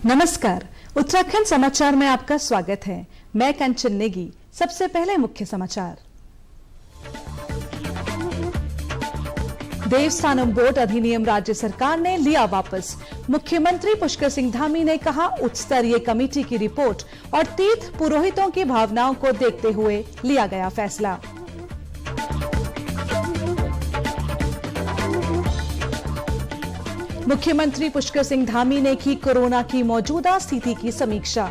नमस्कार, उत्तराखंड समाचार में आपका स्वागत है। मैं कंचन नेगी। सबसे पहले मुख्य समाचार। देवस्थानम बोर्ड अधिनियम राज्य सरकार ने लिया वापस। मुख्यमंत्री पुष्कर सिंह धामी ने कहा, उच्च स्तरीय कमेटी की रिपोर्ट और तीर्थ पुरोहितों की भावनाओं को देखते हुए लिया गया फैसला। मुख्यमंत्री पुष्कर सिंह धामी ने की कोरोना की मौजूदा स्थिति की समीक्षा।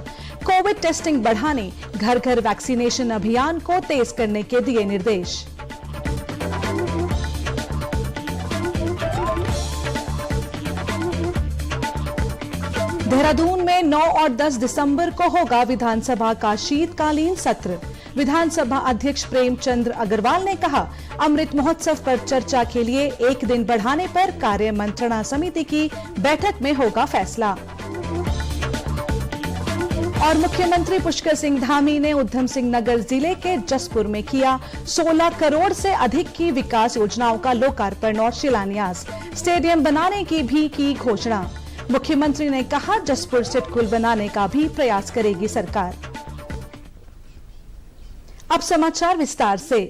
कोविड टेस्टिंग बढ़ाने, घर घर वैक्सीनेशन अभियान को तेज करने के दिए निर्देश। देहरादून में 9 और 10 दिसंबर को होगा विधानसभा का शीतकालीन सत्र। विधानसभा अध्यक्ष प्रेमचंद अग्रवाल ने कहा, अमृत महोत्सव पर चर्चा के लिए एक दिन बढ़ाने पर कार्य मंत्रणा समिति की बैठक में होगा फैसला। और मुख्यमंत्री पुष्कर सिंह धामी ने उधम सिंह नगर जिले के जसपुर में किया 16 करोड़ से अधिक की विकास योजनाओं का लोकार्पण और शिलान्यास। स्टेडियम बनाने की भी की घोषणा। मुख्यमंत्री ने कहा, जसपुर सिटकुल बनाने का भी प्रयास करेगी सरकार। अब समाचार विस्तार से।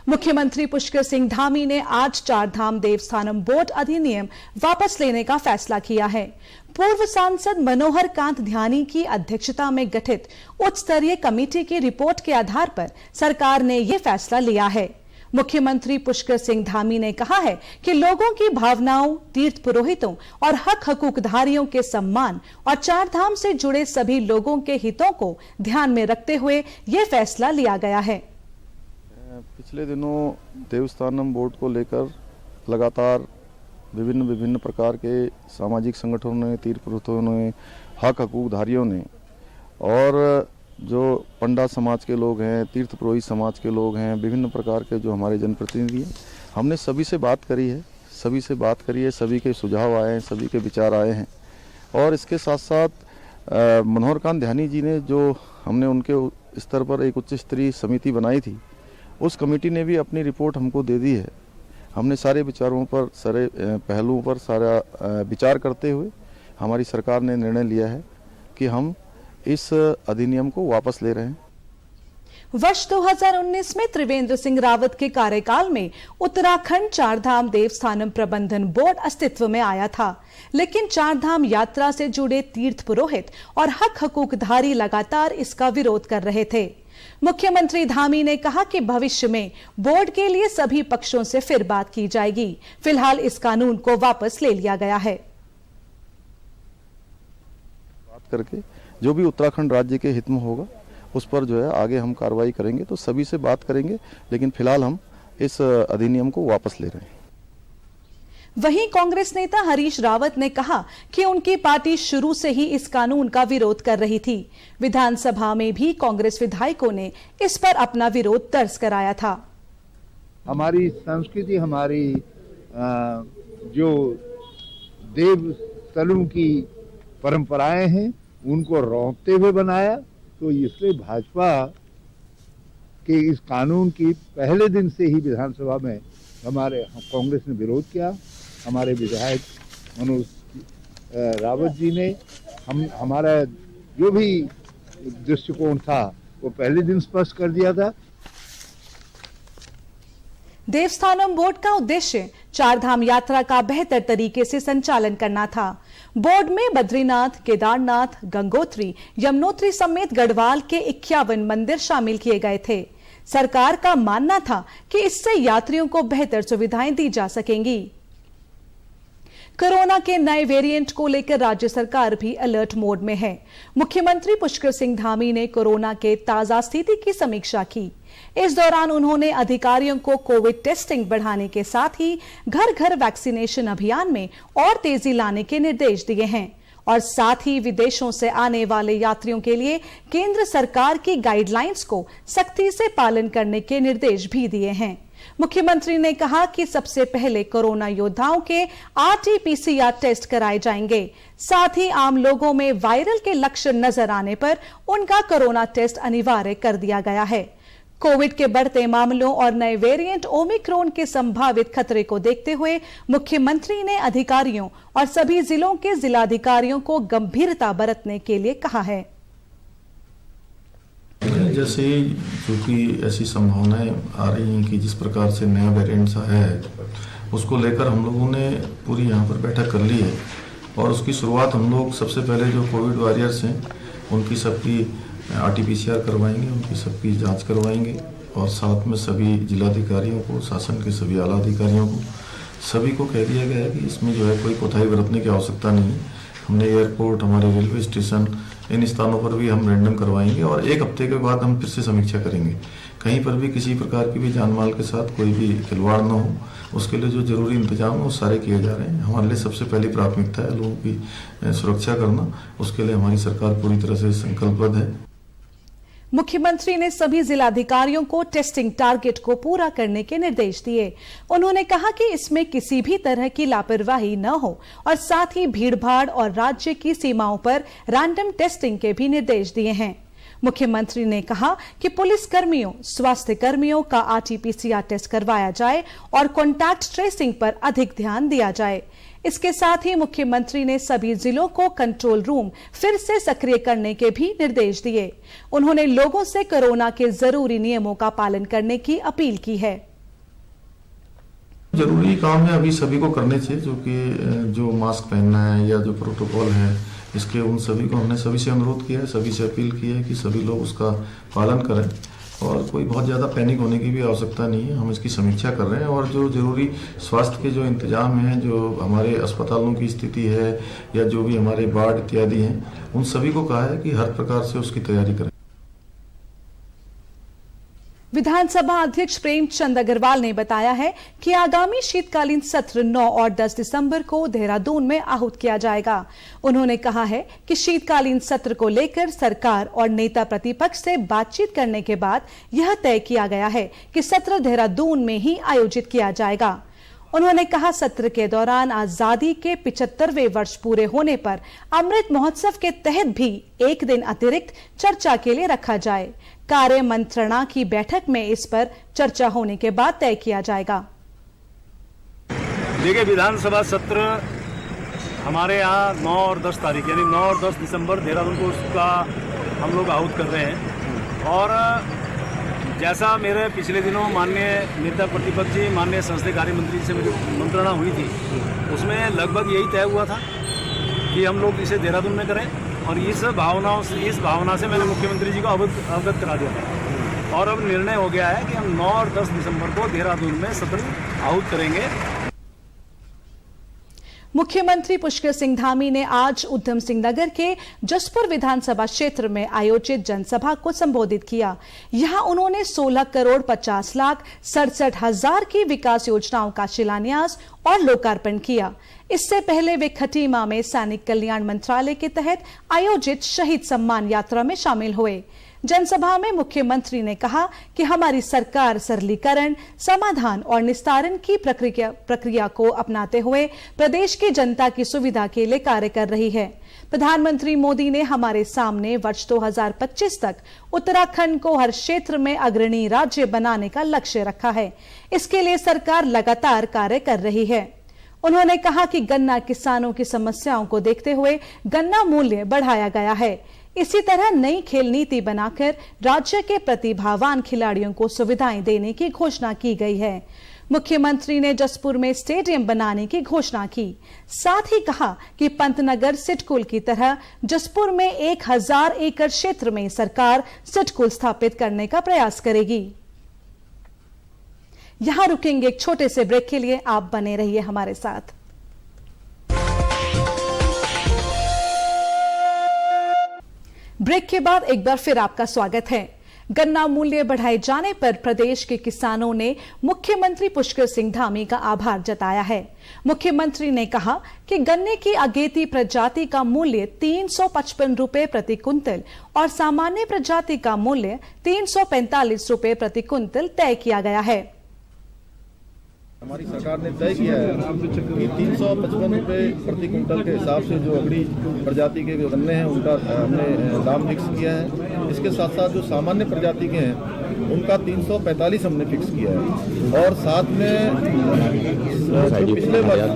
मुख्यमंत्री पुष्कर सिंह धामी ने आज चारधाम देवस्थानम बोर्ड अधिनियम वापस लेने का फैसला किया है। पूर्व सांसद मनोहर कांत ध्यानी की अध्यक्षता में गठित उच्च स्तरीय कमेटी की रिपोर्ट के आधार पर सरकार ने यह फैसला लिया है। मुख्यमंत्री पुष्कर सिंह धामी ने कहा है कि लोगों की भावनाओं, तीर्थ पुरोहितों और हक हकूकधारियों के सम्मान और चारधाम से जुड़े सभी लोगों के हितों को ध्यान में रखते हुए यह फैसला लिया गया है। पिछले दिनों देवस्थानम बोर्ड को लेकर लगातार विभिन्न प्रकार के सामाजिक संगठनों ने, तीर्थ पुरोहितों ने, हक हकूकधारियों ने और जो पंडा समाज के लोग हैं, तीर्थ पुरोहित समाज के लोग हैं, विभिन्न प्रकार के जो हमारे जनप्रतिनिधि हैं, हमने सभी से बात करी है, सभी के सुझाव आए हैं, सभी के विचार आए हैं। और इसके साथ साथ मनोहर कांत ध्यानी जी ने जो हमने उनके स्तर पर एक उच्च स्तरीय समिति बनाई थी, उस कमेटी ने भी अपनी रिपोर्ट हमको दे दी है। हमने सारे विचारों पर, सारे पहलुओं पर सारा विचार करते हुए हमारी सरकार ने निर्णय लिया है कि हम इस अधिनियम को वापस ले रहे हैं। वर्ष 2019 में त्रिवेंद्र सिंह रावत के कार्यकाल में उत्तराखंड चारधाम देवस्थानम प्रबंधन बोर्ड अस्तित्व में आया था, लेकिन चारधाम यात्रा से जुड़े तीर्थ पुरोहित और हक हकूकधारी लगातार इसका विरोध कर रहे थे। मुख्यमंत्री धामी ने कहा कि भविष्य में बोर्ड के लिए सभी पक्षों से फिर बात की जाएगी। फिलहाल इस कानून को वापस ले लिया गया है। बात करके जो भी उत्तराखंड राज्य के हित में होगा उस पर जो है आगे हम कार्रवाई करेंगे, तो सभी से बात करेंगे, लेकिन फिलहाल हम इस अधिनियम को वापस ले रहे हैं। वहीं कांग्रेस नेता हरीश रावत ने कहा कि उनकी पार्टी शुरू से ही इस कानून का विरोध कर रही थी। विधानसभा में भी कांग्रेस विधायकों ने इस पर अपना विरोध दर्ज कराया था। हमारी संस्कृति, हमारी जो देव स्थलों की परंपराएं हैं, उनको रोकते हुए बनाया। तो इसलिए भाजपा के इस कानून की पहले दिन से ही विधानसभा में हमारे कांग्रेस ने विरोध किया। हमारे विधायक मनोज रावत जी ने हमारा जो भी दृष्टिकोण था वो पहले दिन स्पष्ट कर दिया था। देवस्थानम बोर्ड का उद्देश्य चारधाम यात्रा का बेहतर तरीके से संचालन करना था। बोर्ड में बद्रीनाथ, केदारनाथ, गंगोत्री, यमुनोत्री समेत गढ़वाल के 51 मंदिर शामिल किए गए थे। सरकार का मानना था कि इससे यात्रियों को बेहतर सुविधाएं दी जा सकेंगी। कोरोना के नए वेरिएंट को लेकर राज्य सरकार भी अलर्ट मोड में है। मुख्यमंत्री पुष्कर सिंह धामी ने कोरोना के ताजा स्थिति की समीक्षा की। इस दौरान उन्होंने अधिकारियों को कोविड टेस्टिंग बढ़ाने के साथ ही घर घर वैक्सीनेशन अभियान में और तेजी लाने के निर्देश दिए हैं और साथ ही विदेशों से आने वाले यात्रियों के लिए केंद्र सरकार की गाइडलाइंस को सख्ती से पालन करने के निर्देश भी दिए हैं। मुख्यमंत्री ने कहा कि सबसे पहले कोरोना योद्धाओं के RT-PCR टेस्ट कराए जाएंगे। साथ ही आम लोगों में वायरल के लक्षण नजर आने पर उनका कोरोना टेस्ट अनिवार्य कर दिया गया है। कोविड के बढ़ते मामलों और नए वेरिएंट ओमिक्रॉन के संभावित खतरे को देखते हुए मुख्यमंत्री ने अधिकारियों और सभी जिलों के जिलाधिकारियों को गंभीरता बरतने के लिए कहा है। जैसे क्योंकि ऐसी संभावनाएं आ रही हैं कि जिस प्रकार से नया वेरिएंट आया है, उसको लेकर हम लोगों ने पूरी यहाँ पर बैठक कर ली है और उसकी शुरुआत हम लोग सबसे पहले जो कोविड वॉरियर्स हैं उनकी सबकी RT-PCR करवाएंगे, उनकी सबकी जांच करवाएंगे और साथ में सभी जिलाधिकारियों को, शासन के सभी आला अधिकारियों को, सभी को कह दिया गया है कि इसमें जो है कोई कोताही बरतने की आवश्यकता नहीं है। हमने एयरपोर्ट, हमारे रेलवे स्टेशन, इन स्थानों पर भी हम रैंडम करवाएंगे और एक हफ्ते के बाद हम फिर से समीक्षा करेंगे। कहीं पर भी किसी प्रकार की भी जान माल के साथ कोई भी खिलवाड़ न हो, उसके लिए जो जरूरी इंतजाम है वो सारे किए जा रहे हैं। हमारे लिए सबसे पहली प्राथमिकता है लोगों की सुरक्षा करना, उसके लिए हमारी सरकार पूरी तरह से संकल्पबद्ध है। मुख्यमंत्री ने सभी जिलाधिकारियों को टेस्टिंग टारगेट को पूरा करने के निर्देश दिए। उन्होंने कहा कि इसमें किसी भी तरह की लापरवाही न हो और साथ ही भीड़भाड़ और राज्य की सीमाओं पर रैंडम टेस्टिंग के भी निर्देश दिए हैं। मुख्यमंत्री ने कहा कि पुलिस कर्मियों, स्वास्थ्य कर्मियों का RT-PCR टेस्ट करवाया जाए और कॉन्टैक्ट ट्रेसिंग पर अधिक ध्यान दिया जाए। इसके साथ ही मुख्यमंत्री ने सभी जिलों को कंट्रोल रूम फिर से सक्रिय करने के भी निर्देश दिए। उन्होंने लोगों से कोरोना के जरूरी नियमों का पालन करने की अपील की है। जरूरी काम है अभी सभी को करने चाहिए, जो मास्क पहनना है या जो प्रोटोकॉल है इसके, उन सभी को हमने सभी से अनुरोध किया है, सभी से अपील की है कि सभी लोग उसका पालन करें और कोई बहुत ज़्यादा पैनिक होने की भी आवश्यकता नहीं है। हम इसकी समीक्षा कर रहे हैं और जो जरूरी स्वास्थ्य के जो इंतजाम हैं, जो हमारे अस्पतालों की स्थिति है या जो भी हमारे वार्ड इत्यादि हैं, उन सभी को कहा है कि हर प्रकार से उसकी तैयारी करें। विधानसभा अध्यक्ष प्रेमचंद अग्रवाल ने बताया है कि आगामी शीतकालीन सत्र 9 और 10 दिसंबर को देहरादून में आहूत किया जाएगा। उन्होंने कहा है कि शीतकालीन सत्र को लेकर सरकार और नेता प्रतिपक्ष से बातचीत करने के बाद यह तय किया गया है कि सत्र देहरादून में ही आयोजित किया जाएगा। उन्होंने कहा सत्र के दौरान आजादी के 75वें वर्ष पूरे होने पर अमृत महोत्सव के तहत भी एक दिन अतिरिक्त चर्चा के लिए रखा जाए। कार्य मंत्रणा की बैठक में इस पर चर्चा होने के बाद तय किया जाएगा। देखिए, विधानसभा सत्र हमारे यहाँ 9 और 10 तारीख यानी 9 और 10 दिसंबर देहरादून को उसका हम लोग आहूत कर रहे हैं और जैसा मेरे पिछले दिनों माननीय नेता प्रतिपक्ष जी, माननीय संसदीय कार्य मंत्री से मेरी मंत्रणा हुई थी, उसमें लगभग यही तय हुआ था कि हम लोग इसे देहरादून में करें और इस भावना से मैंने मुख्यमंत्री जी को अवगत करा दिया था और अब निर्णय हो गया है कि हम 9 और 10 दिसंबर को देहरादून में सत्र आहूत करेंगे। मुख्यमंत्री पुष्कर सिंह धामी ने आज उधम सिंह नगर के जसपुर विधानसभा क्षेत्र में आयोजित जनसभा को संबोधित किया। यहां उन्होंने 16 करोड़ 50 लाख 67 हजार की विकास योजनाओं का शिलान्यास और लोकार्पण किया। इससे पहले वे खटीमा में सैनिक कल्याण मंत्रालय के तहत आयोजित शहीद सम्मान यात्रा में शामिल हुए। जनसभा में मुख्यमंत्री ने कहा कि हमारी सरकार सरलीकरण, समाधान और निस्तारण की प्रक्रिया को अपनाते हुए प्रदेश की जनता की सुविधा के लिए कार्य कर रही है। प्रधानमंत्री मोदी ने हमारे सामने वर्ष 2025 तक उत्तराखंड को हर क्षेत्र में अग्रणी राज्य बनाने का लक्ष्य रखा है। इसके लिए सरकार लगातार कार्य कर रही है। उन्होंने कहा कि गन्ना किसानों की समस्याओं को देखते हुए गन्ना मूल्य बढ़ाया गया है। इसी तरह नई खेल नीति बनाकर राज्य के प्रतिभावान खिलाड़ियों को सुविधाएं देने की घोषणा की गई है। मुख्यमंत्री ने जसपुर में स्टेडियम बनाने की घोषणा की। साथ ही कहा कि पंतनगर सिडकुल की तरह जसपुर में 1000 एकड़ क्षेत्र में सरकार सिडकुल स्थापित करने का प्रयास करेगी। यहां रुकेंगे एक छोटे से ब्रेक के लिए, आप बने रहिए हमारे साथ। ब्रेक के बाद एक बार फिर आपका स्वागत है। गन्ना मूल्य बढ़ाए जाने पर प्रदेश के किसानों ने मुख्यमंत्री पुष्कर सिंह धामी का आभार जताया है। मुख्यमंत्री ने कहा कि गन्ने की अगेती प्रजाति का मूल्य 355 रुपए प्रति कुंतल और सामान्य प्रजाति का मूल्य 345 रुपए प्रति कुंतल तय किया गया है। हमारी सरकार ने तय किया है कि 355 रुपये प्रति क्विंटल के हिसाब से जो अगड़ी प्रजाति के गन्ने हैं उनका हमने दाम फिक्स किया है। इसके साथ साथ जो सामान्य प्रजाति के हैं उनका 345 हमने फिक्स किया है। और साथ में जो पिछले वर्ष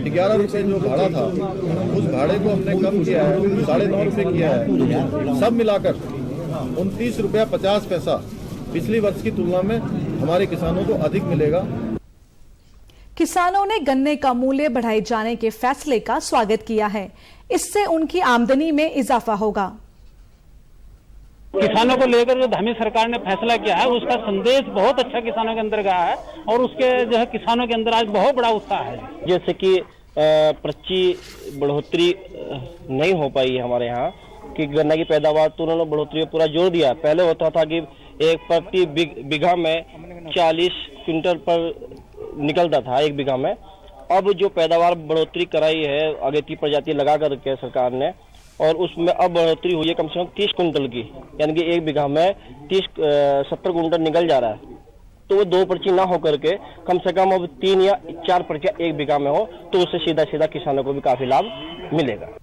11 रुपये जो भाड़ा था उस भाड़े को हमने कम किया है, 9.5 रुपये किया है। सब मिलाकर 29 रुपया 50 पैसा पिछली वर्ष की तुलना में हमारे किसानों को अधिक मिलेगा। किसानों ने गन्ने का मूल्य बढ़ाए जाने के फैसले का स्वागत किया है। इससे उनकी आमदनी में इजाफा होगा। किसानों को लेकर जो धामी सरकार ने फैसला किया है उसका संदेश बहुत अच्छा किसानों के अंदर गया है और उसके जो है किसानों के अंदर आज बहुत बड़ा उत्साह है। जैसे कि पर्ची बढ़ोतरी नहीं हो पाई है हमारे यहाँ कि गन्ना की पैदावार तो उन्होंने बढ़ोतरी पूरा जोर दिया। पहले होता था कि एक प्रति बीघा में 40 क्विंटल पर निकलता था एक बीघा में। अब जो पैदावार बढ़ोतरी कराई है अगेती प्रजाति लगा करके सरकार ने, और उसमें अब बढ़ोतरी हुई है कम से कम 30 कुंटल की, यानी कि एक बीघा में 70 कुंटल निकल जा रहा है। तो वो 2 पर्ची ना हो करके कम से कम अब 3 या 4 पर्चियां एक बीघा में हो तो उससे सीधा सीधा किसानों को भी काफी लाभ मिलेगा।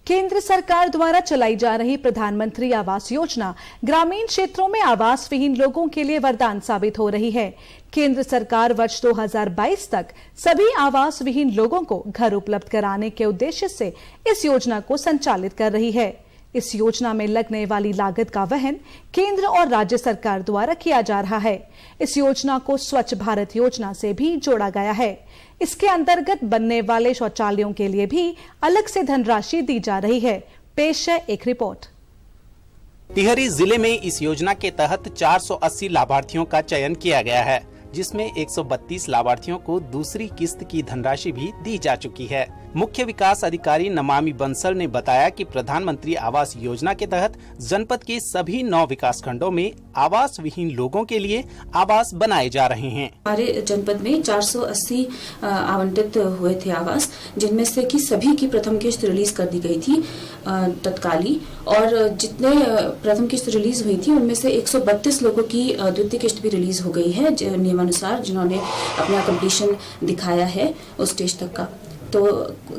केंद्र सरकार द्वारा चलाई जा रही प्रधानमंत्री आवास योजना ग्रामीण क्षेत्रों में आवास विहीन लोगों के लिए वरदान साबित हो रही है। केंद्र सरकार वर्ष 2022 तक सभी आवास विहीन लोगों को घर उपलब्ध कराने के उद्देश्य से इस योजना को संचालित कर रही है। इस योजना में लगने वाली लागत का वहन केंद्र और राज्य सरकार द्वारा किया जा रहा है। इस योजना को स्वच्छ भारत योजना से भी जोड़ा गया है। इसके अंतर्गत बनने वाले शौचालयों के लिए भी अलग से धनराशि दी जा रही है। पेश है एक रिपोर्ट। टिहरी जिले में इस योजना के तहत 480 लाभार्थियों का चयन किया गया है, जिसमें 132 लाभार्थियों को दूसरी किस्त की धनराशि भी दी जा चुकी है। मुख्य विकास अधिकारी नमामि बंसल ने बताया कि प्रधानमंत्री आवास योजना के तहत जनपद के सभी 9 विकास खंडों में आवास विहीन लोगों के लिए आवास बनाए जा रहे हैं। हमारे जनपद में 480 आवंटित हुए थे आवास, जिनमें से कि सभी की प्रथम किस्त रिलीज कर दी गई थी तत्काली, और जितने प्रथम किस्त रिलीज हुई थी उनमें से 132 लोगों की द्वितीय किस्त भी रिलीज हो गई है नियमानुसार, जिन्होंने अपना कंप्लीशन दिखाया है उस स्टेज तक का। तो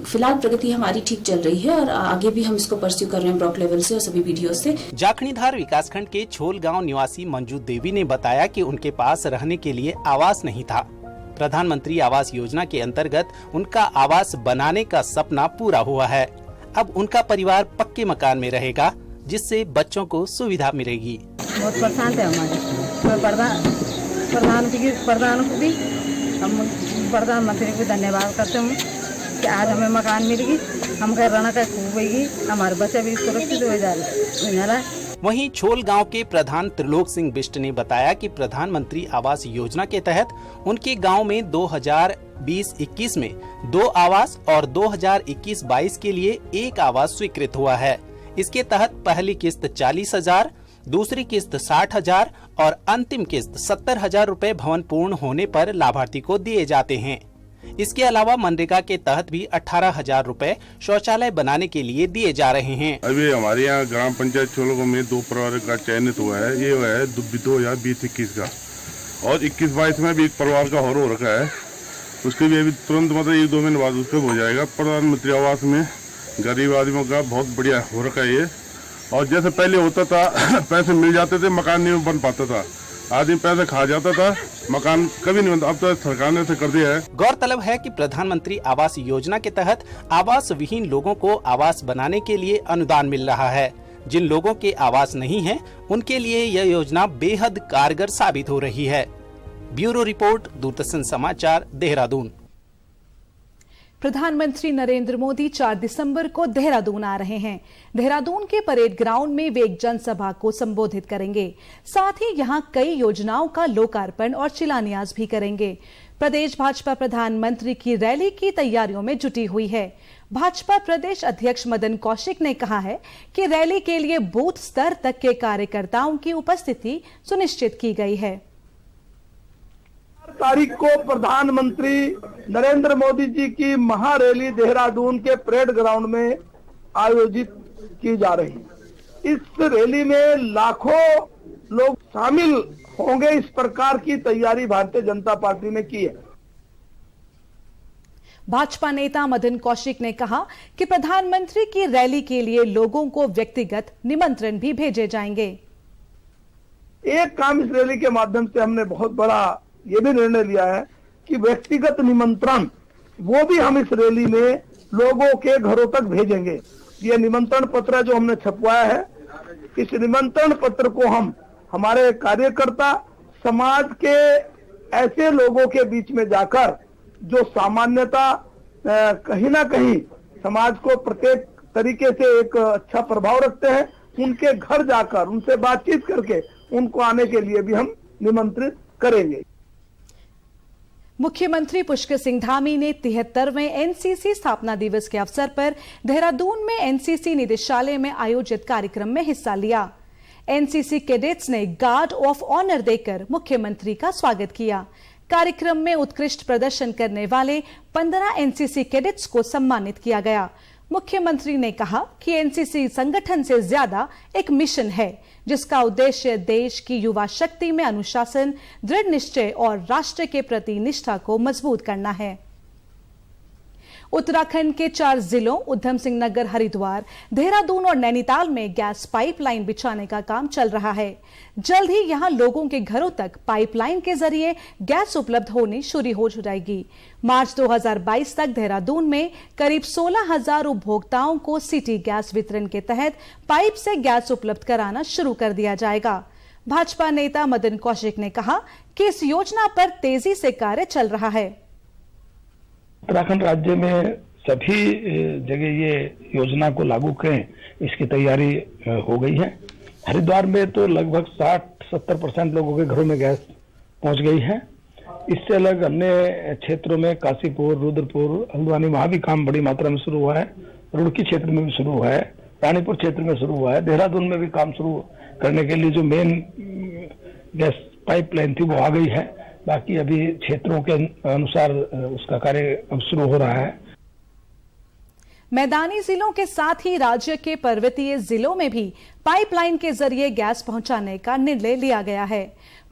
फिलहाल प्रगति हमारी ठीक चल रही है और आगे भी हम इसको परस्यू कर रहे हैं ब्लॉक लेवल से और सभी वीडियो से। जाखणीधार विकासखंड के छोल गांव निवासी मंजू देवी ने बताया कि उनके पास रहने के लिए आवास नहीं था। प्रधानमंत्री आवास योजना के अंतर्गत उनका आवास बनाने का सपना पूरा हुआ है। अब उनका परिवार पक्के मकान में रहेगा, जिससे बच्चों को सुविधा मिलेगी। बहुत परेशान थे हमारे प्रधान को भी हम प्रधानमंत्री को धन्यवाद करते हूँ कि आज हमें मकान मिल गई, हम घर रहना का खूब होगी, हमारे बच्चे भी सुरक्षित हो जा रहे। वहीं छोल गांव के प्रधान त्रिलोक सिंह बिष्ट ने बताया कि प्रधानमंत्री आवास योजना के तहत उनके गांव में 2020-21 में 2 आवास और 2021-22 के लिए 1 आवास स्वीकृत हुआ है। इसके तहत पहली किस्त 40,000, दूसरी किस्त 60,000 और अंतिम किस्त 70,000 रुपए भवन पूर्ण होने पर लाभार्थी को दिए जाते हैं। इसके अलावा मनरेगा के तहत भी 18,000 रुपए शौचालय बनाने के लिए दिए जा रहे हैं। अभी हमारे यहाँ ग्राम पंचायत छोलों में 2 परिवार का चयनित हुआ है। ये है 2020-21 का, और 21-22 में भी एक परिवार का हो रखा है। उसके भी अभी तुरंत मतलब 1-2 महीने बाद उसका हो जाएगा। प्रधानमंत्री आवास में गरीब आदमियों का बहुत बढ़िया हो रखा है ये। और जैसे पहले होता था पैसे मिल जाते थे, मकान नहीं बन पाता था, आदमी पैसे खा जाता था, मकान कभी नहीं बनता। अब तो सरकार ने ऐसे कर दिया है। गौरतलब है कि प्रधानमंत्री आवास योजना के तहत आवास विहीन लोगों को आवास बनाने के लिए अनुदान मिल रहा है। जिन लोगों के आवास नहीं है, उनके लिए यह योजना बेहद कारगर साबित हो रही है। ब्यूरो रिपोर्ट, दूरदर्शन समाचार, देहरादून। प्रधानमंत्री नरेंद्र मोदी 4 दिसंबर को देहरादून आ रहे हैं। देहरादून के परेड ग्राउंड में वे एक जनसभा को संबोधित करेंगे। साथ ही यहां कई योजनाओं का लोकार्पण और शिलान्यास भी करेंगे। प्रदेश भाजपा प्रधानमंत्री की रैली की तैयारियों में जुटी हुई है। भाजपा प्रदेश अध्यक्ष मदन कौशिक ने कहा है कि रैली के लिए बूथ स्तर तक के कार्यकर्ताओं की उपस्थिति सुनिश्चित की गई है। तारीख को प्रधानमंत्री नरेंद्र मोदी जी की महारैली देहरादून के परेड ग्राउंड में आयोजित की जा रही है। इस रैली में लाखों लोग शामिल होंगे, इस प्रकार की तैयारी भारतीय जनता पार्टी ने की है। भाजपा नेता मदन कौशिक ने कहा कि प्रधानमंत्री की रैली के लिए लोगों को व्यक्तिगत निमंत्रण भी भेजे जाएंगे। एक काम इस रैली के माध्यम से हमने बहुत बड़ा ये भी निर्णय लिया है कि व्यक्तिगत निमंत्रण वो भी हम इस रैली में लोगों के घरों तक भेजेंगे। ये निमंत्रण पत्र जो हमने छपवाया है, इस निमंत्रण पत्र को हम हमारे कार्यकर्ता समाज के ऐसे लोगों के बीच में जाकर जो सामान्यता कहीं ना कहीं समाज को प्रत्येक तरीके से एक अच्छा प्रभाव रखते हैं, उनके घर जाकर उनसे बातचीत करके उनको आने के लिए भी हम निमंत्रित करेंगे। मुख्यमंत्री पुष्कर सिंह धामी ने 73वें एनसीसी स्थापना दिवस के अवसर पर देहरादून में एनसीसी निदेशालय में आयोजित कार्यक्रम में हिस्सा लिया। एनसीसी कैडेट्स ने गार्ड ऑफ ऑनर देकर मुख्यमंत्री का स्वागत किया। कार्यक्रम में उत्कृष्ट प्रदर्शन करने वाले 15 एनसीसी कैडेट्स को सम्मानित किया गया। मुख्यमंत्री ने कहा कि एनसीसी संगठन से ज्यादा एक मिशन है, जिसका उद्देश्य देश की युवा शक्ति में अनुशासन, दृढ़ निश्चय और राष्ट्र के प्रति निष्ठा को मजबूत करना है। उत्तराखंड के 4 जिलों उधम सिंह नगर, हरिद्वार, देहरादून और नैनीताल में गैस पाइपलाइन बिछाने का काम चल रहा है। जल्द ही यहां लोगों के घरों तक पाइपलाइन के जरिए गैस उपलब्ध होनी शुरू हो जाएगी। मार्च 2022 तक देहरादून में करीब 16,000 उपभोक्ताओं को सिटी गैस वितरण के तहत पाइप से गैस उपलब्ध कराना शुरू कर दिया जाएगा। भाजपा नेता मदन कौशिक ने कहा कि इस योजना पर तेजी से कार्य चल रहा है। उत्तराखंड राज्य में सभी जगह ये योजना को लागू करें, इसकी तैयारी हो गई है। हरिद्वार में तो लगभग 60-70% लोगों के घरों में गैस पहुंच गई है। इससे अलग अन्य क्षेत्रों में काशीपुर, रुद्रपुर, हल्द्वानी, वहां भी काम बड़ी मात्रा में शुरू हुआ है। रुड़की क्षेत्र में भी शुरू हुआ है, रानीपुर क्षेत्र में शुरू हुआ है, देहरादून में भी काम शुरू करने के लिए जो मेन गैस पाइपलाइन थी वो आ गई है। बाकी अभी क्षेत्रों के अनुसार उसका कार्य अब शुरू हो रहा है। मैदानी जिलों के साथ ही राज्य के पर्वतीय जिलों में भी पाइपलाइन के जरिए गैस पहुंचाने का निर्णय लिया गया है।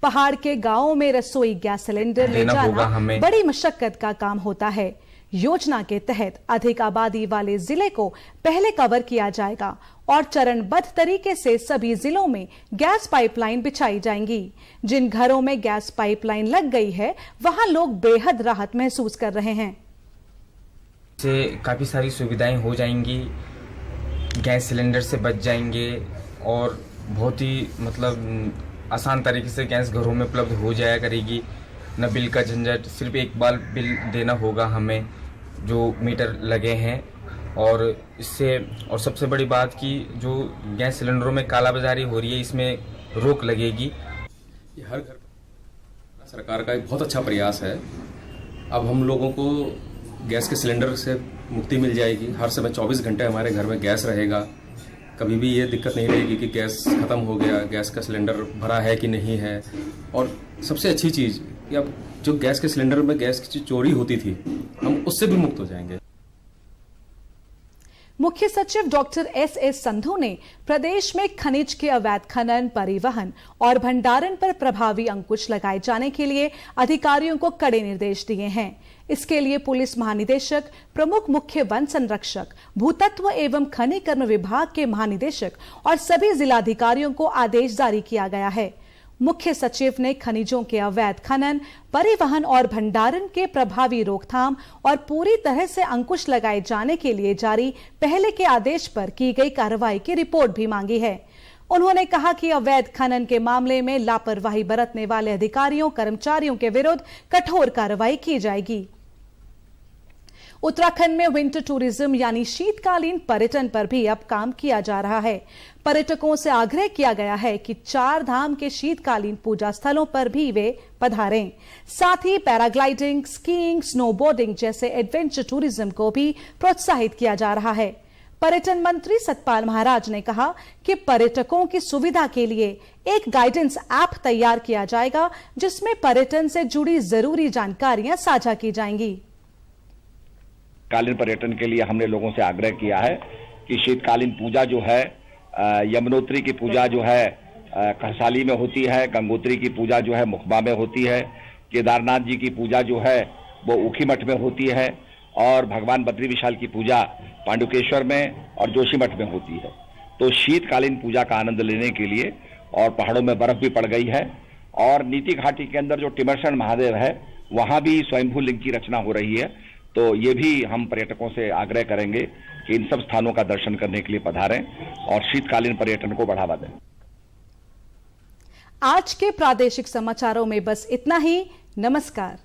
पहाड़ के गांवों में रसोई गैस सिलेंडर ले जाना बड़ी मशक्कत का काम होता है। योजना के तहत अधिक आबादी वाले जिले को पहले कवर किया जाएगा और चरणबद्ध तरीके से सभी जिलों में गैस पाइपलाइन बिछाई जाएंगी। जिन घरों में गैस पाइपलाइन लग गई है, वहां लोग बेहद राहत महसूस कर रहे हैं। से काफ़ी सारी सुविधाएं हो जाएंगी, गैस सिलेंडर से बच जाएंगे और बहुत ही आसान तरीके से गैस घरों में उपलब्ध हो जाया करेगी। न बिल का झंझट, सिर्फ एक बार बिल देना होगा हमें जो मीटर लगे हैं। और इससे और सबसे बड़ी बात कि जो गैस सिलेंडरों में कालाबाजारी हो रही है, इसमें रोक लगेगी। ये हर घर सरकार का एक बहुत अच्छा प्रयास है। अब हम लोगों को गैस के सिलेंडर से मुक्ति मिल जाएगी। हर समय 24 घंटे हमारे घर में गैस रहेगा। कभी भी ये दिक्कत नहीं रहेगी कि गैस ख़त्म हो गया, गैस का सिलेंडर भरा है कि नहीं है। और सबसे अच्छी चीज़ कि अब जो गैस के सिलेंडर में गैस की चोरी होती थी, हम उससे भी मुक्त हो जाएंगे। मुख्य सचिव डॉक्टर एस संधू ने प्रदेश में खनिज के अवैध खनन, परिवहन और भंडारण पर प्रभावी अंकुश लगाए जाने के लिए अधिकारियों को कड़े निर्देश दिए हैं। इसके लिए पुलिस महानिदेशक, प्रमुख मुख्य वन संरक्षक, भूतत्व एवं खनिकर्म विभाग के महानिदेशक और सभी जिलाधिकारियों को आदेश जारी किया गया है। मुख्य सचिव ने खनिजों के अवैध खनन, परिवहन और भंडारण के प्रभावी रोकथाम और पूरी तरह से अंकुश लगाए जाने के लिए जारी पहले के आदेश पर की गई कार्रवाई की रिपोर्ट भी मांगी है। उन्होंने कहा कि अवैध खनन के मामले में लापरवाही बरतने वाले अधिकारियों, कर्मचारियों के विरुद्ध कठोर कार्रवाई की जाएगी। उत्तराखंड में विंटर टूरिज्म यानी शीतकालीन पर्यटन पर भी अब काम किया जा रहा है। पर्यटकों से आग्रह किया गया है कि 4 धाम के शीतकालीन पूजा स्थलों पर भी वे पधारें। साथ ही पैराग्लाइडिंग, स्कीइंग, स्नोबोर्डिंग जैसे एडवेंचर टूरिज्म को भी प्रोत्साहित किया जा रहा है। पर्यटन मंत्री सतपाल महाराज ने कहा कि पर्यटकों की सुविधा के लिए एक गाइडेंस ऐप तैयार किया जाएगा, जिसमें पर्यटन से जुड़ी जरूरी जानकारियां साझा की जाएंगी। शीतकालीन पर्यटन के लिए हमने लोगों से आग्रह किया है कि शीतकालीन पूजा जो है, यमुनोत्री की पूजा जो है, खरसाली में होती है, गंगोत्री की पूजा जो है मुखबा में होती है, केदारनाथ जी की पूजा जो है वो ऊखीमठ में होती है, और भगवान बद्री विशाल की पूजा पांडुकेश्वर में और जोशीमठ में होती है। तो शीतकालीन पूजा का आनंद लेने के लिए, और पहाड़ों में बर्फ भी पड़ गई है, और नीति घाटी के अंदर जो टिमरसन महादेव है वहां भी स्वयंभू लिंग की रचना हो रही है। तो ये भी हम पर्यटकों से आग्रह करेंगे कि इन सब स्थानों का दर्शन करने के लिए पधारें और शीतकालीन पर्यटन को बढ़ावा दें। आज के प्रादेशिक समाचारों में बस इतना ही। नमस्कार।